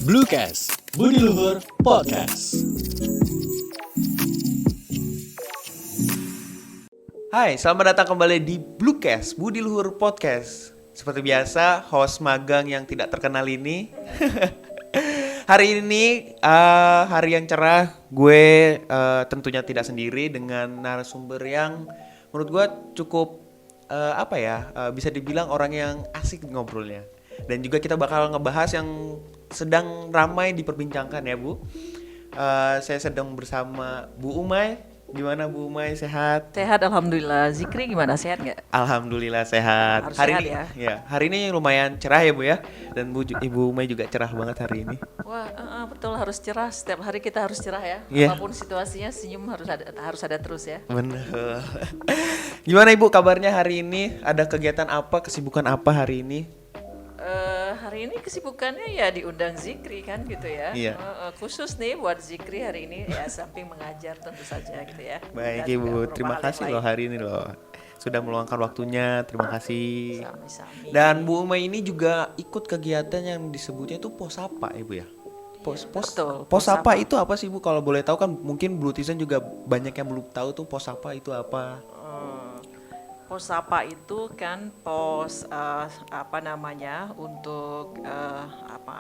Bluecast, Budi Luhur Podcast. Hai, selamat datang kembali di Bluecast, Budi Luhur Podcast. Seperti biasa, host magang yang tidak terkenal ini. Hari ini hari yang cerah. Gue tentunya tidak sendiri dengan narasumber yang menurut gue cukup bisa dibilang orang yang asik ngobrolnya. Dan juga kita bakal ngebahas yang sedang ramai diperbincangkan ya Bu. Saya sedang bersama Bu Umay. Gimana Bu Umay, sehat? Sehat, alhamdulillah. Zikri gimana, sehat nggak? Alhamdulillah sehat. Harus Hari sehat ini ya. hari ini lumayan cerah ya Bu ya. Dan Ibu Umay juga cerah banget hari ini. Wah, betul, harus cerah. Setiap hari kita harus cerah ya. Iya. Apapun situasinya, senyum harus ada terus ya. Bener. Gimana Ibu kabarnya hari ini? Ada kegiatan apa, kesibukan apa hari ini? Hari ini kesibukannya ya diundang Zikri kan gitu ya. Iya. Khusus nih buat Zikri hari ini ya samping mengajar tentu saja gitu ya. Baik Dan juga Ibu, beberapa terima hal kasih yang loh lain. hari ini loh. Sudah meluangkan waktunya, terima kasih. Sami-sami. Dan Bu Umay ini juga ikut kegiatan yang disebutnya itu Posapa Ibu ya? Betul, Posapa Posapa. itu apa sih Bu? Kalau boleh tahu kan mungkin Blutizen juga banyak yang belum tahu tuh Posapa itu apa. Posapa itu kan untuk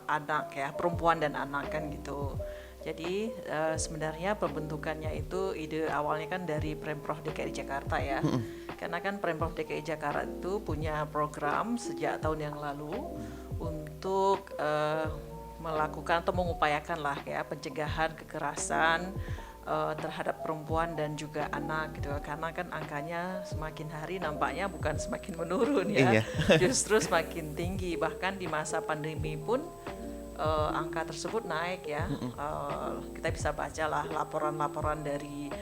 anak ya, perempuan dan anak kan gitu. Jadi sebenarnya pembentukannya itu ide awalnya kan dari Pemprov DKI Jakarta ya. Karena kan Pemprov DKI Jakarta itu punya program sejak tahun yang lalu untuk melakukan atau mengupayakan lah ya pencegahan kekerasan terhadap perempuan dan juga anak gitu, karena kan angkanya semakin hari nampaknya bukan semakin menurun ya, Iya. justru semakin tinggi, bahkan di masa pandemi pun angka tersebut naik ya. Kita bisa bacalah laporan-laporan dari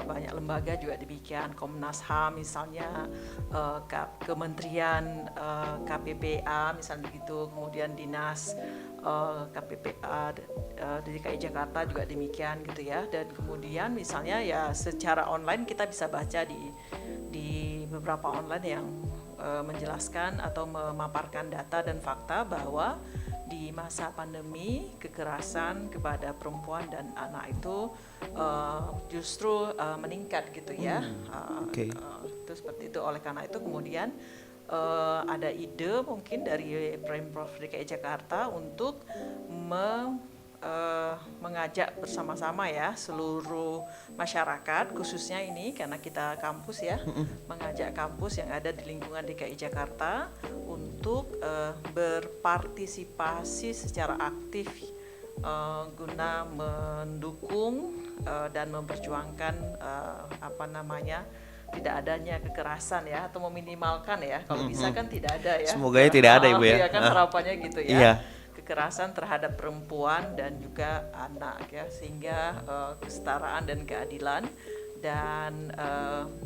banyak lembaga juga demikian, Komnas HAM misalnya, Kementerian KPPA misalnya begitu, kemudian Dinas KPPA DKI Jakarta juga demikian gitu ya. Dan kemudian misalnya ya secara online kita bisa baca di beberapa online yang menjelaskan atau memaparkan data dan fakta bahwa di masa pandemi kekerasan kepada perempuan dan anak itu justru meningkat gitu ya. Oke. Itu seperti itu. Oleh karena itu kemudian ada ide mungkin dari Pemprov DKI Jakarta untuk mengajak bersama-sama ya seluruh masyarakat, khususnya ini karena kita kampus ya, mengajak kampus yang ada di lingkungan DKI Jakarta untuk berpartisipasi secara aktif guna mendukung dan memperjuangkan tidak adanya kekerasan ya, atau meminimalkan ya, kalau bisa kan tidak ada ya. Semoga tidak ada Ibu ya. Iya kan harapannya gitu ya. Iya. Kekerasan terhadap perempuan dan juga anak ya, sehingga kesetaraan dan keadilan dan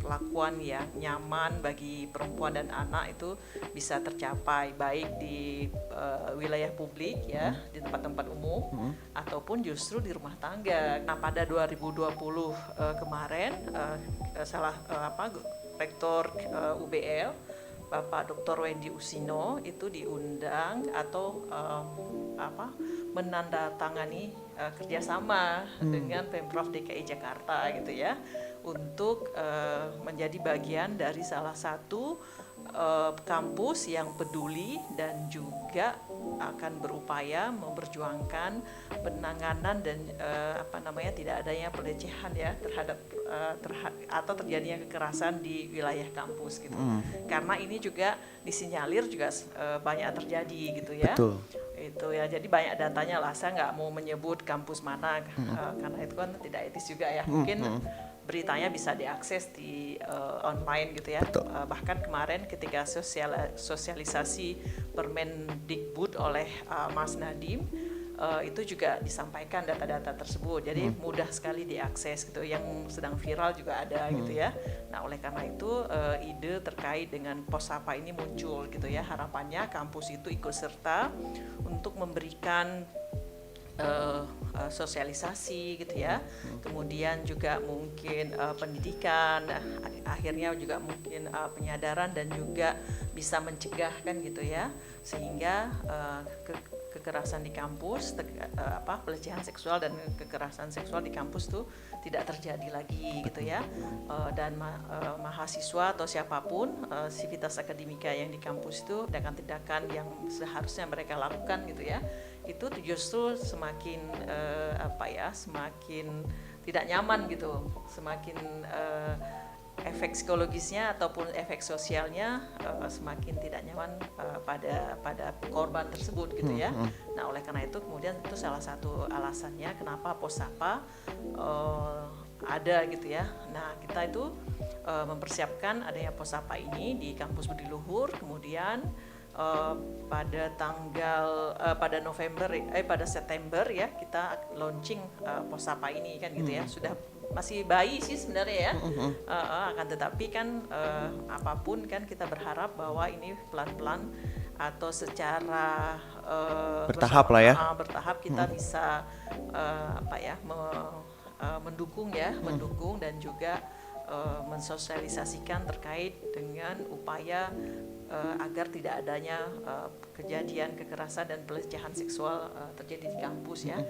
perlakuan yang nyaman bagi perempuan dan anak itu bisa tercapai baik di wilayah publik ya, di tempat-tempat umum ataupun justru di rumah tangga. Nah, pada 2020 kemarin Rektor UBL Bapak Dr. Wendy Usino itu diundang atau menandatangani kerjasama dengan Pemprov DKI Jakarta gitu ya, untuk menjadi bagian dari salah satu kampus yang peduli dan juga akan berupaya memperjuangkan penanganan dan tidak adanya pelecehan ya terhadap atau terjadinya kekerasan di wilayah kampus gitu. Karena ini juga disinyalir juga banyak terjadi gitu ya. Betul. Itu ya, jadi banyak datanya lah. Saya nggak mau menyebut kampus mana karena itu kan tidak etis juga ya. Mungkin beritanya bisa diakses di online gitu ya. Bahkan kemarin ketika sosialisasi Permendikbud oleh Mas Nadiem, itu juga disampaikan data-data tersebut, jadi mudah sekali diakses gitu. Yang sedang viral juga ada gitu ya. Nah, oleh karena itu ide terkait dengan Posapa ini muncul gitu ya. Harapannya kampus itu ikut serta untuk memberikan sosialisasi gitu ya, kemudian juga mungkin pendidikan, akhirnya juga mungkin penyadaran dan juga bisa mencegah kan gitu ya, sehingga kekerasan di kampus, pelecehan seksual dan kekerasan seksual di kampus tuh tidak terjadi lagi gitu ya. Dan mahasiswa atau siapapun sivitas akademika yang di kampus itu tindakan-tindakan yang seharusnya mereka lakukan gitu ya, itu justru semakin semakin tidak nyaman gitu, semakin efek psikologisnya ataupun efek sosialnya semakin tidak nyaman pada korban tersebut gitu ya. Nah, oleh karena itu kemudian itu salah satu alasannya kenapa Posapa ada gitu ya. Nah, kita itu mempersiapkan adanya Posapa ini di kampus Budi Luhur, kemudian pada September ya kita launching Posapa ini kan gitu ya. Sudah masih bayi sih sebenarnya ya, akan tetapi kan apapun kan kita berharap bahwa ini pelan-pelan atau secara bertahap lah ya, bertahap kita bisa mendukung dan juga mensosialisasikan terkait dengan upaya agar tidak adanya kejadian kekerasan dan pelecehan seksual terjadi di kampus ya,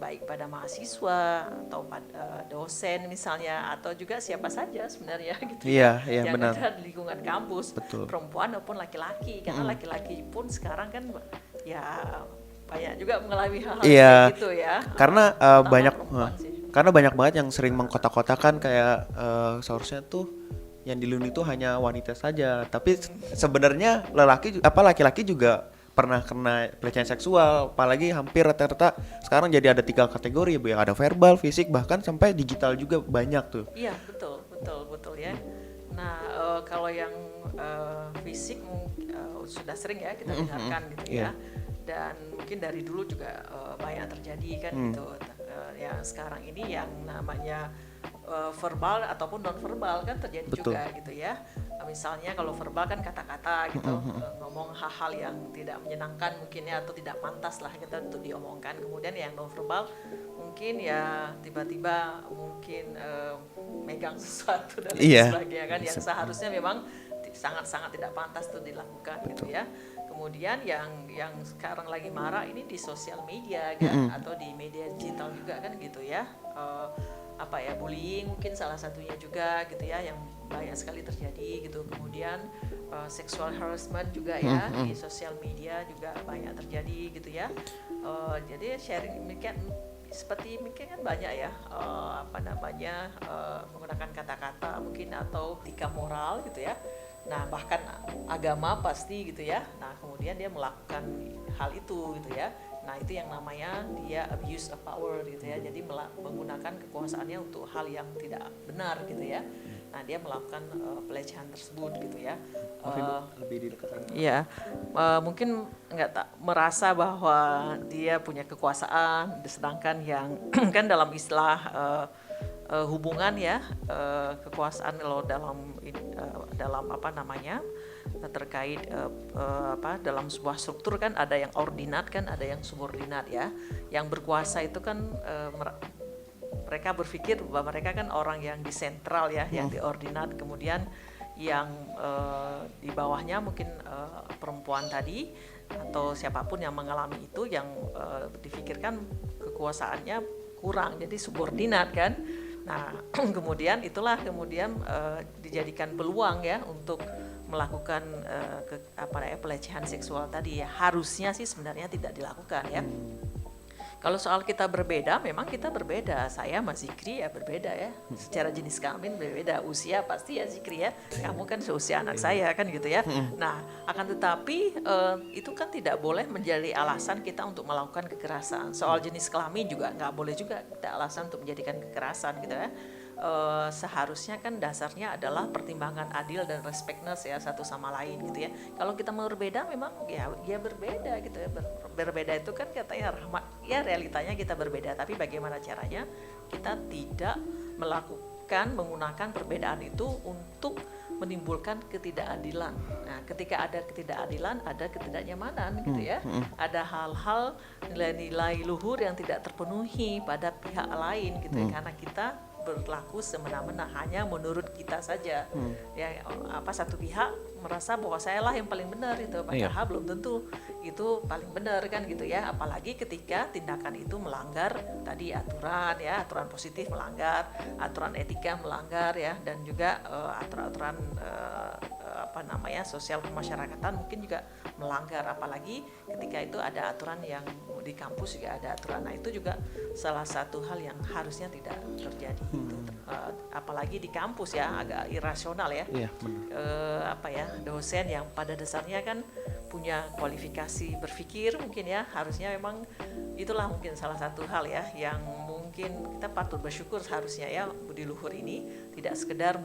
baik pada mahasiswa atau pada dosen misalnya, atau juga siapa saja sebenarnya gitu iya, yang benar. ada di lingkungan kampus. Betul. Perempuan maupun laki-laki, karena laki-laki pun sekarang kan ya banyak juga mengalami hal-hal Iya, gitu ya, karena terutama banyak banget yang sering mengkotak-kotakan kayak seharusnya tuh yang dilindungi itu hanya wanita saja, tapi sebenarnya laki-laki juga pernah kena pelecehan seksual, apalagi hampir rata-rata sekarang jadi ada 3 kategori, yang ada verbal, fisik, bahkan sampai digital juga banyak tuh. Iya, betul ya. Nah, kalau yang fisik sudah sering ya kita dengarkan gitu ya. Dan mungkin dari dulu juga banyak terjadi kan gitu. Yang sekarang ini yang namanya verbal ataupun non verbal kan terjadi juga gitu ya. Misalnya kalau verbal kan kata-kata gitu, ngomong hal-hal yang tidak menyenangkan mungkin ya, atau tidak pantas lah kita untuk diomongkan. Kemudian yang non verbal mungkin ya tiba-tiba mungkin megang sesuatu dan sebagainya kan, yang seharusnya memang sangat-sangat tidak pantas itu dilakukan gitu ya. Kemudian yang sekarang lagi marah ini di sosial media kan, atau di media digital juga kan gitu ya. Bullying mungkin salah satunya juga gitu ya, yang banyak sekali terjadi gitu. Kemudian sexual harassment juga ya, di sosial media juga banyak terjadi gitu ya. Jadi sharing seperti mungkin kan banyak ya menggunakan kata-kata mungkin atau etika moral gitu ya. Nah, bahkan agama pasti gitu ya. Nah, kemudian dia melakukan hal itu gitu ya. Nah, itu yang namanya dia abuse of power gitu ya. Jadi menggunakan kekuasaannya untuk hal yang tidak benar gitu ya. Nah, dia melakukan pelecehan tersebut gitu ya. Lebih didekatkan. Iya, mungkin merasa bahwa dia punya kekuasaan, sedangkan yang kan dalam istilah hubungan ya, kekuasaan kalau dalam terkait dalam sebuah struktur kan ada yang ordinat kan, ada yang subordinat ya. Yang berkuasa itu kan mereka berpikir bahwa mereka kan orang yang di sentral ya, yang di ordinat. Kemudian yang di bawahnya mungkin perempuan tadi atau siapapun yang mengalami itu, yang difikirkan kekuasaannya kurang, jadi subordinat kan. Nah, kemudian dijadikan peluang ya untuk melakukan pelecehan seksual tadi ya. Harusnya sih sebenarnya tidak dilakukan ya. Kalau soal kita berbeda, memang kita berbeda. Saya sama Zikri ya berbeda ya. Secara jenis kelamin berbeda, usia pasti ya Zikri ya. Kamu kan seusia anak saya kan gitu ya. Nah, akan tetapi itu kan tidak boleh menjadi alasan kita untuk melakukan kekerasan. Soal jenis kelamin juga nggak boleh juga kita alasan untuk menjadikan kekerasan gitu ya. Seharusnya kan dasarnya adalah pertimbangan adil dan respectness ya satu sama lain gitu ya. Kalau kita mau berbeda memang ya berbeda gitu ya. Berbeda itu kan katanya rahmat, ya realitanya kita berbeda, tapi bagaimana caranya kita tidak menggunakan perbedaan itu untuk menimbulkan ketidakadilan. Nah, ketika ada ketidakadilan, ada ketidaknyamanan gitu ya. Ada hal-hal nilai-nilai luhur yang tidak terpenuhi pada pihak lain gitu ya, karena kita berlaku semena-mena hanya menurut kita saja. Ya satu pihak merasa bahwa saya lah yang paling benar itu, padahal belum tentu itu paling benar kan gitu ya. Apalagi ketika tindakan itu melanggar tadi aturan ya, aturan positif melanggar, aturan etika melanggar ya, dan juga aturan-aturan sosial kemasyarakatan mungkin juga melanggar, apalagi ketika itu ada aturan yang di kampus juga ada aturan. Nah, itu juga salah satu hal yang harusnya tidak terjadi. Apalagi di kampus ya, agak irasional ya. Dosen yang pada dasarnya kan punya kualifikasi berpikir mungkin ya, harusnya memang itulah mungkin salah satu hal ya yang mungkin kita patut bersyukur seharusnya ya, budi luhur ini tidak sekedar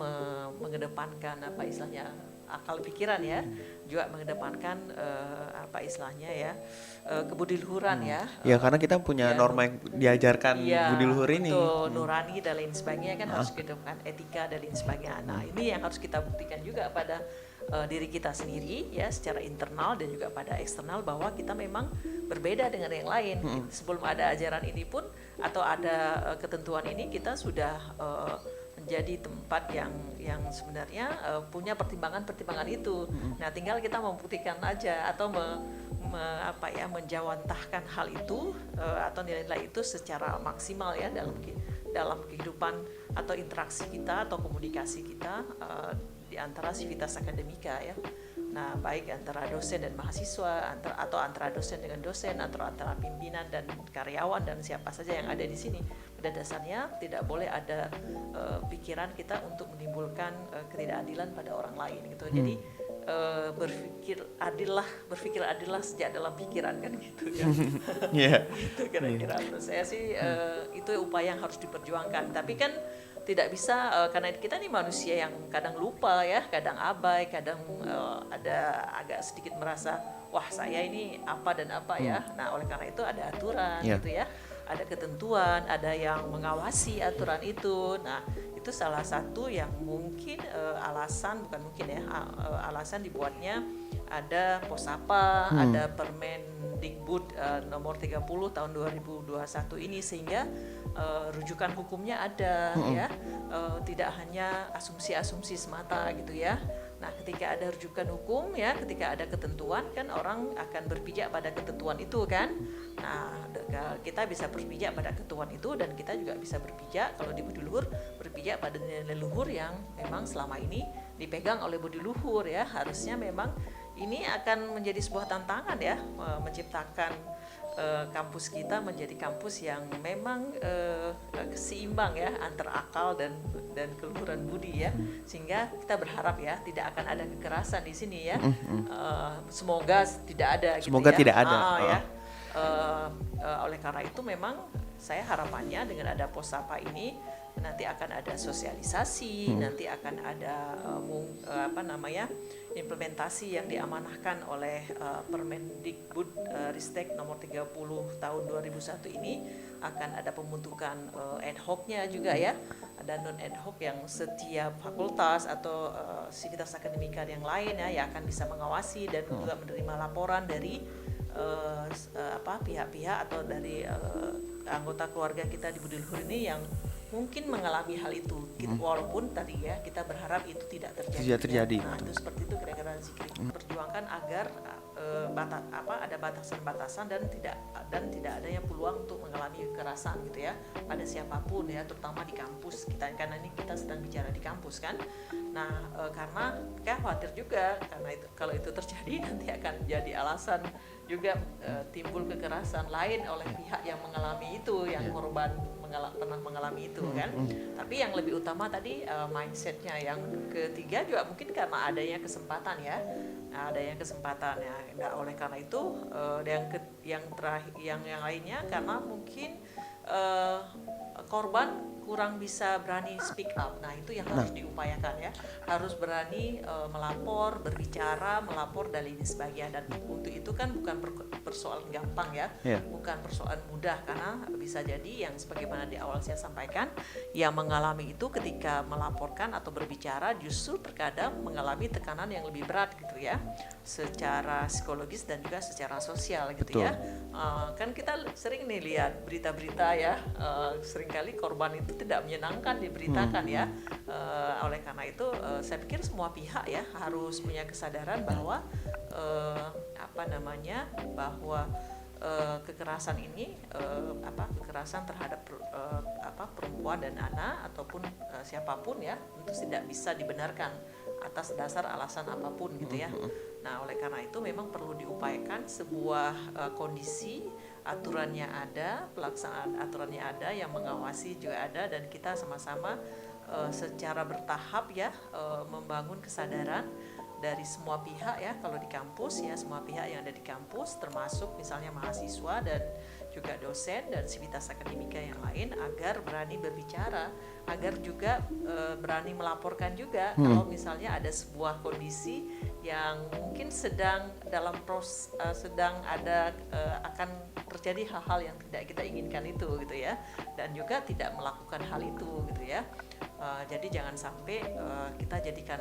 mengedepankan akal pikiran ya, juga mengedepankan kebudiluhuran ya. Ya karena kita punya norma yang diajarkan budi luhur ini. Nurani dan lain sebagainya kan harus kedepankan etika dan lain sebagainya. Nah, ini yang harus kita buktikan juga pada diri kita sendiri ya, secara internal dan juga pada eksternal, bahwa kita memang berbeda dengan yang lain. Sebelum ada ajaran ini pun atau ada ketentuan ini, kita sudah menjadi tempat yang sebenarnya punya pertimbangan itu. Nah, tinggal kita membuktikan aja atau menjawantahkan hal itu atau nilai-nilai itu secara maksimal ya dalam kehidupan atau interaksi kita atau komunikasi kita di antara sivitas akademika ya. Nah, baik antara dosen dan mahasiswa, antara dosen dengan dosen, antara pimpinan dan karyawan dan siapa saja yang ada di sini. Pada dasarnya tidak boleh ada pikiran kita untuk menimbulkan ketidakadilan pada orang lain gitu. Jadi berpikir adillah sejak dalam pikiran kan gitu ya. Itu kira-kira menurut saya sih itu upaya yang harus diperjuangkan. Tapi kan tidak bisa karena kita nih manusia yang kadang lupa ya, kadang abai, kadang ada agak sedikit merasa wah saya ini apa dan apa ya. Nah, oleh karena itu ada aturan gitu ya, ada ketentuan, ada yang mengawasi aturan itu. Nah, itu salah satu yang mungkin alasan alasan dibuatnya ada Posapa, ada Permendikbud nomor 30 tahun 2021 ini, sehingga rujukan hukumnya ada ya, tidak hanya asumsi-asumsi semata gitu ya. Nah, ketika ada rujukan hukum ya, ketika ada ketentuan kan orang akan berpijak pada ketentuan itu kan. Nah, kita bisa berpijak pada ketentuan itu, dan kita juga bisa berpijak kalau di budi luhur berpijak pada nilai luhur yang memang selama ini dipegang oleh budi luhur ya. Harusnya memang ini akan menjadi sebuah tantangan ya, menciptakan kampus kita menjadi kampus yang memang seimbang ya antara akal dan keluhuran budi ya, sehingga kita berharap ya tidak akan ada kekerasan di sini ya. Semoga tidak ada. Semoga gitu ya. tidak ada. Ya. Oleh karena itu memang saya harapannya dengan ada Posapa ini nanti akan ada sosialisasi, nanti akan ada implementasi yang diamanahkan oleh Permendikbud Ristek nomor 30 tahun 2001 ini, akan ada pembentukan ad hoc-nya juga ya. Ada non ad hoc yang setiap fakultas atau sivitas akademika yang lain ya yang akan bisa mengawasi dan juga menerima laporan dari pihak-pihak atau dari anggota keluarga kita di budi luhur ini yang mungkin mengalami hal itu, walaupun tadi ya kita berharap itu tidak terjadi. Nah, itu seperti itu kira-kira Zikri. Perjuangkan agar ada batasan-batasan dan tidak adanya peluang untuk mengalami kekerasan gitu ya pada siapapun ya, terutama di kampus kita, karena ini kita sedang bicara di kampus kan. Nah, karena khawatir juga karena itu, kalau itu terjadi nanti akan jadi alasan juga timbul kekerasan lain oleh pihak yang mengalami itu, yang korban pernah mengalami itu kan. Tapi yang lebih utama tadi mindsetnya. Yang ketiga juga mungkin karena adanya kesempatan ya. Nah, adanya kesempatan ya. Nah, oleh karena itu yang lainnya karena mungkin eh, korban kurang bisa berani speak up. Nah, itu yang harus diupayakan ya. Harus berani melapor, berbicara, melapor dan lain sebagainya. Dan untuk itu kan bukan persoalan gampang ya. Bukan persoalan mudah, karena bisa jadi yang sebagaimana di awal saya sampaikan, yang mengalami itu ketika melaporkan atau berbicara justru terkadang mengalami tekanan yang lebih berat gitu ya. Secara psikologis dan juga secara sosial gitu ya. Kan kita sering nih lihat berita-berita ya, seringkali korban itu tidak menyenangkan diberitakan ya. Oleh karena itu saya pikir semua pihak ya harus punya kesadaran bahwa bahwa kekerasan ini kekerasan terhadap perempuan dan anak ataupun siapapun ya itu tidak bisa dibenarkan atas dasar alasan apapun gitu ya. Nah, oleh karena itu memang perlu diupayakan sebuah kondisi, aturannya ada, pelaksanaan aturannya ada, yang mengawasi juga ada, dan kita sama-sama secara bertahap ya membangun kesadaran dari semua pihak ya. Kalau di kampus ya semua pihak yang ada di kampus, termasuk misalnya mahasiswa dan juga dosen dan sivitas akademika yang lain, agar berani berbicara, agar juga berani melaporkan juga kalau misalnya ada sebuah kondisi yang mungkin sedang dalam sedang ada akan terjadi hal-hal yang tidak kita inginkan itu gitu ya, dan juga tidak melakukan hal itu gitu ya. Jadi jangan sampai kita jadikan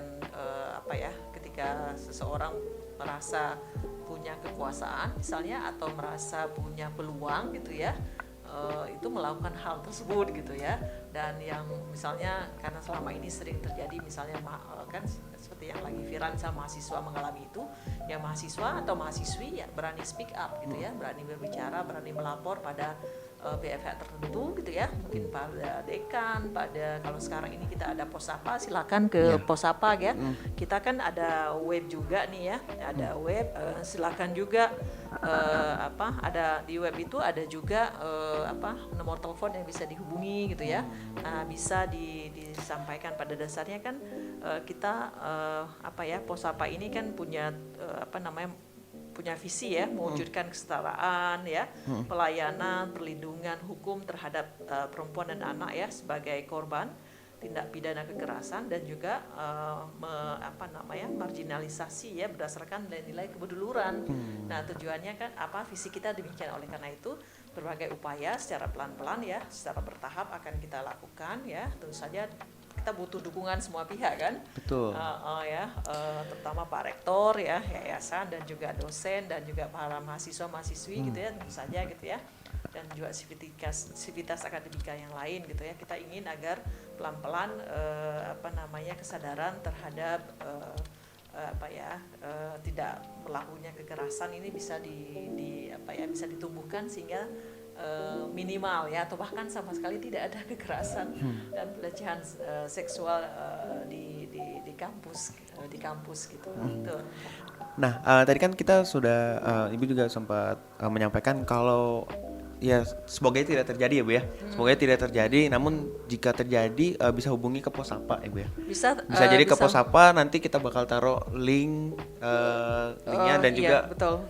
ketika seseorang merasa punya kekuasaan misalnya atau merasa punya peluang gitu ya, itu melakukan hal tersebut gitu ya. Dan yang misalnya karena selama ini sering terjadi misalnya kan seperti yang lagi viral sama mahasiswa mengalami itu, ya mahasiswa atau mahasiswi ya berani speak up gitu ya, berani berbicara, berani melapor pada pihak tertentu gitu ya, mungkin pada dekan, pada kalau sekarang ini kita ada Posapa, silakan ke Posapa ya. Kita kan ada web juga nih ya, ada web, silakan juga ada di web itu ada juga nomor telepon yang bisa dihubungi gitu ya. Nah, bisa disampaikan pada dasarnya kan kita Posapa ini kan punya punya visi ya, mewujudkan kesetaraan ya, pelayanan, perlindungan hukum terhadap perempuan dan anak ya sebagai korban tindak pidana kekerasan, dan juga marginalisasi ya berdasarkan nilai kepedulian. Nah, tujuannya kan visi kita demikian. Oleh karena itu berbagai upaya secara pelan-pelan ya, secara bertahap akan kita lakukan ya. Tentu saja kita butuh dukungan semua pihak kan. Betul. Terutama Pak Rektor ya, yayasan, dan juga dosen, dan juga para mahasiswa-mahasiswi gitu ya, tentu saja gitu ya. Dan juga sivitas akademika yang lain gitu ya. Kita ingin agar pelan-pelan kesadaran terhadap tidak melakukannya kekerasan ini bisa bisa ditumbuhkan sehingga minimal ya, atau bahkan sama sekali tidak ada kekerasan dan pelecehan seksual di kampus gitu. Nah, tadi kan kita sudah Ibu juga sempat menyampaikan kalau ya semoga tidak terjadi ya Bu ya. Semoga tidak terjadi, namun jika terjadi bisa hubungi ke Posapa ya Bu ya. Bisa jadi ke Posapa, nanti kita bakal taruh linknya dan juga betul.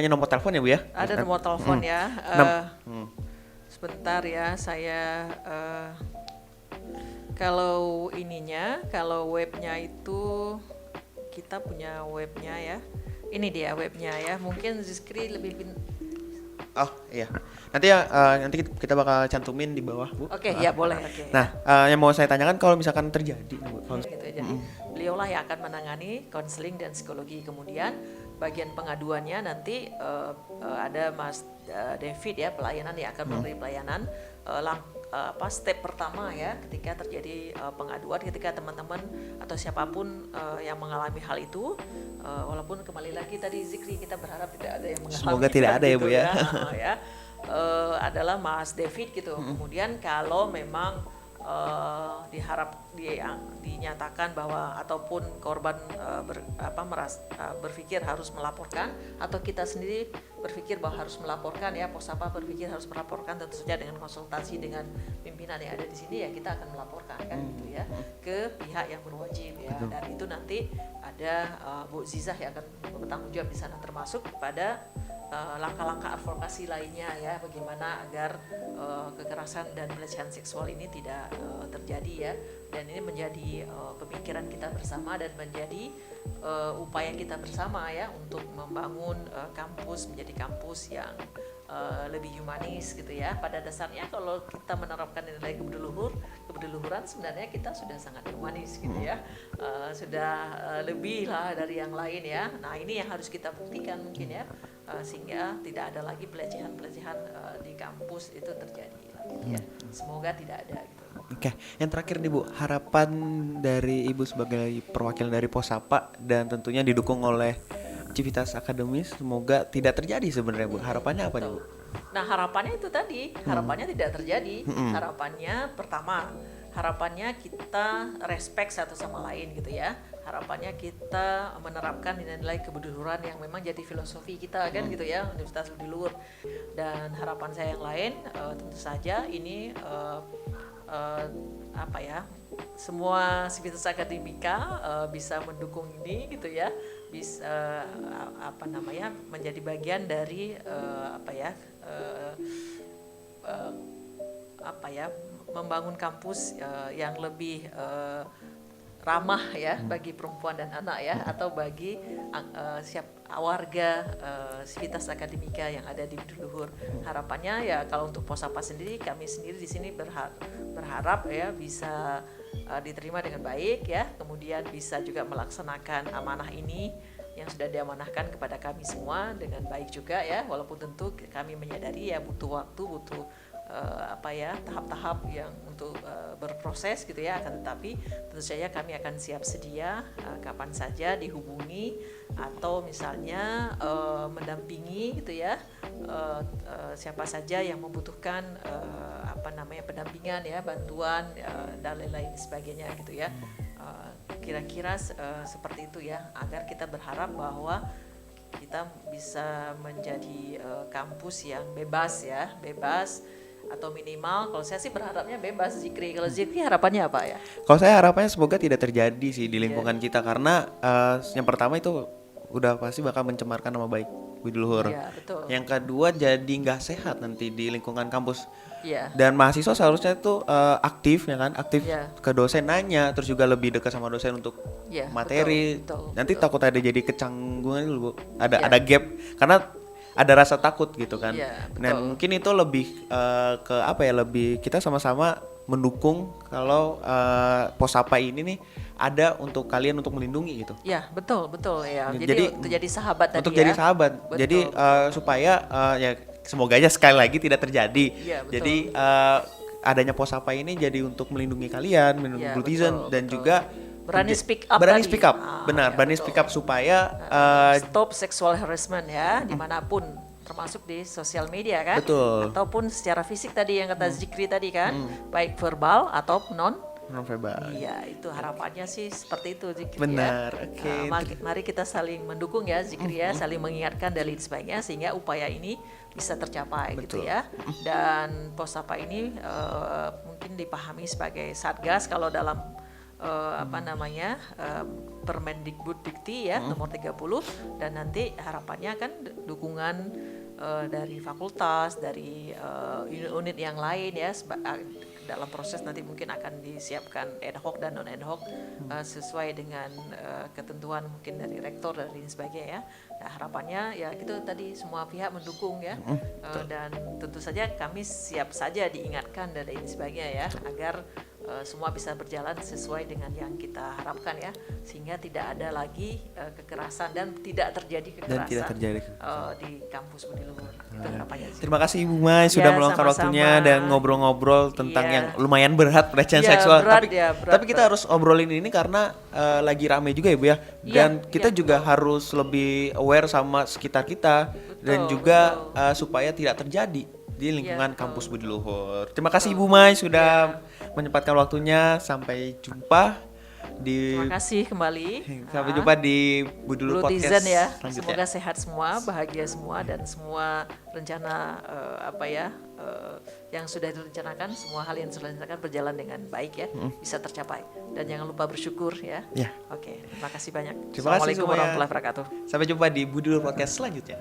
nomor telepon ya Bu ya. Ada nomor telepon ya. Sebentar ya, saya kalau webnya itu kita punya webnya ya. Ini dia webnya ya. Mungkin Zikri lebih Oh iya, nanti kita bakal cantumin di bawah Bu. Oke, ya boleh. Oke. Nah, yang mau saya tanyakan, kalau misalkan terjadi gitu, jadi beliaulah yang akan menangani konseling dan psikologi. Kemudian bagian pengaduannya nanti ada Mas David ya, pelayanan yang akan memberi pelayanan. Step pertama ya, ketika terjadi pengaduan, ketika teman-teman atau siapapun yang mengalami hal itu, walaupun kembali lagi tadi Zikri, kita berharap tidak ada yang mengalami. Semoga tidak ada ya Bu ya. Adalah Mas David gitu. Kemudian kalau memang dinyatakan bahwa ataupun korban berpikir harus melaporkan, atau kita sendiri berpikir bahwa harus melaporkan ya, Posapa berpikir harus melaporkan, tentu saja dengan konsultasi dengan pimpinan yang ada di sini ya, kita akan melaporkan kan gitu ya ke pihak yang berwajib ya. Dan itu nanti ada Bu Zizah yang akan bertanggung jawab di sana, termasuk pada langkah-langkah advokasi lainnya ya, bagaimana agar kekerasan dan pelecehan seksual ini tidak terjadi ya, dan ini menjadi pemikiran kita bersama dan menjadi upaya kita bersama ya untuk membangun kampus menjadi kampus yang lebih humanis gitu ya. Pada dasarnya kalau kita menerapkan nilai keberdiluhuran sebenarnya kita sudah sangat humanis gitu ya, sudah lebih lah dari yang lain ya. Nah ini yang harus kita buktikan mungkin ya, sehingga tidak ada lagi pelecehan-pelecehan di kampus itu terjadi gitu ya. Semoga tidak ada gitu. Oke, yang terakhir nih Bu, harapan dari Ibu sebagai perwakilan dari Posapa dan tentunya didukung oleh Civitas Akademis, semoga tidak terjadi sebenarnya Bu. Harapannya apa nih Bu? Nah harapannya itu tadi, harapannya tidak terjadi. Harapannya pertama, harapannya kita respect satu sama lain gitu ya. Harapannya kita menerapkan nilai-nilai keberdiluhuran yang memang jadi filosofi kita kan gitu ya, Universitas Budiluhur. Dan harapan saya yang lain tentu saja ini semua sivitas akademika bisa mendukung ini gitu ya, bisa menjadi bagian dari membangun kampus yang lebih ramah ya bagi perempuan dan anak ya, atau bagi warga sivitas akademika yang ada di Budiluhur. Harapannya ya kalau untuk Posapa sendiri, kami sendiri di sini berharap ya bisa diterima dengan baik ya, kemudian bisa juga melaksanakan amanah ini yang sudah diamanahkan kepada kami semua dengan baik juga ya, walaupun tentu kami menyadari ya butuh waktu, butuh tahap-tahap yang untuk berproses gitu ya, akan tetapi tentu saja kami akan siap sedia kapan saja dihubungi atau misalnya mendampingi gitu ya, siapa saja yang membutuhkan pendampingan ya, bantuan dan lain-lain sebagainya gitu ya. Kira-kira seperti itu ya, agar kita berharap bahwa kita bisa menjadi kampus yang bebas ya, bebas atau minimal kalau saya sih berharapnya bebas Zikri. Kalau Zikri harapannya apa ya? Kalau saya harapannya semoga tidak terjadi sih di lingkungan kita, karena yang pertama itu udah pasti bakal mencemarkan nama baik Budiluhur. Iya, betul. Yang kedua jadi nggak sehat nanti di lingkungan kampus. Iya. Dan mahasiswa seharusnya tuh aktif ya kan, aktif Iya. ke dosen nanya, terus juga lebih dekat sama dosen untuk Iya, materi. betul, Nanti betul. takut ada jadi kecanggungan dulu Bu, ada Iya. ada gap karena ada rasa takut gitu kan. Iya, betul. Nah mungkin itu lebih ke lebih kita sama-sama mendukung kalau Posapa ini nih ada untuk kalian untuk melindungi gitu. Ya, betul ya. Jadi, Jadi untuk jadi sahabat tadi untuk ya. jadi sahabat. Betul. Jadi supaya ya semoga aja sekali lagi tidak terjadi. Iya, betul. Jadi adanya Posapa ini jadi untuk melindungi kalian, melindungi Iya, Bultizen betul, dan betul. juga Berani speak up berani tadi. speak up. Ah, Benar, ya, berani betul. speak up supaya Stop sexual harassment ya, dimanapun, termasuk di sosial media kan, Betul. ataupun secara fisik tadi yang kata Zikri tadi kan, baik verbal atau non non-verbal. Iya, itu harapannya sih seperti itu Zikri. Benar, ya. oke. Mari kita saling mendukung ya Zikri ya, saling mengingatkan dan lain sebagainya sehingga upaya ini bisa tercapai gitu Betul. ya. Dan Posapa ini mungkin dipahami sebagai satgas kalau dalam Permendikbud-Dikti ya nomor 30, dan nanti harapannya kan dukungan dari fakultas, dari unit-unit yang lain ya, dalam proses nanti mungkin akan disiapkan ad hoc dan non ad hoc sesuai dengan ketentuan mungkin dari rektor dan lain sebagainya ya. Nah, harapannya ya itu tadi semua pihak mendukung ya, dan tentu saja kami siap saja diingatkan dan lain sebagainya ya, agar semua bisa berjalan sesuai dengan yang kita harapkan ya, sehingga tidak ada lagi kekerasan dan tidak terjadi kekerasan tidak terjadi di kampus Budiluhur. Itu harapannya sih. Terima kasih Ibu Mai sudah Ya, meluangkan sama-sama. waktunya dan ngobrol-ngobrol tentang Iya. yang lumayan berat, pelecehan Iya, seksual. berat ya, berat, tapi kita harus obrolin ini karena lagi rame juga ya Bu ya. Dan Iya, kita iya, juga harus lebih aware sama sekitar kita dan juga supaya tidak terjadi di lingkungan Iya, kampus Budiluhur. Terima kasih Ibu Mai sudah menyempatkan waktunya. Sampai jumpa di Terima kasih kembali. sampai jumpa di Budi Luhur Podcast Blutizen ya. selanjutnya. Semoga sehat semua, bahagia semua, dan semua rencana yang sudah direncanakan, semua hal yang sudah direncanakan berjalan dengan baik ya, bisa tercapai. Dan jangan lupa bersyukur ya. Ya. Oke, terima kasih banyak. Terima kasih Assalamualaikum semuanya. warahmatullahi wabarakatuh. Sampai jumpa di Budi Luhur Podcast selanjutnya.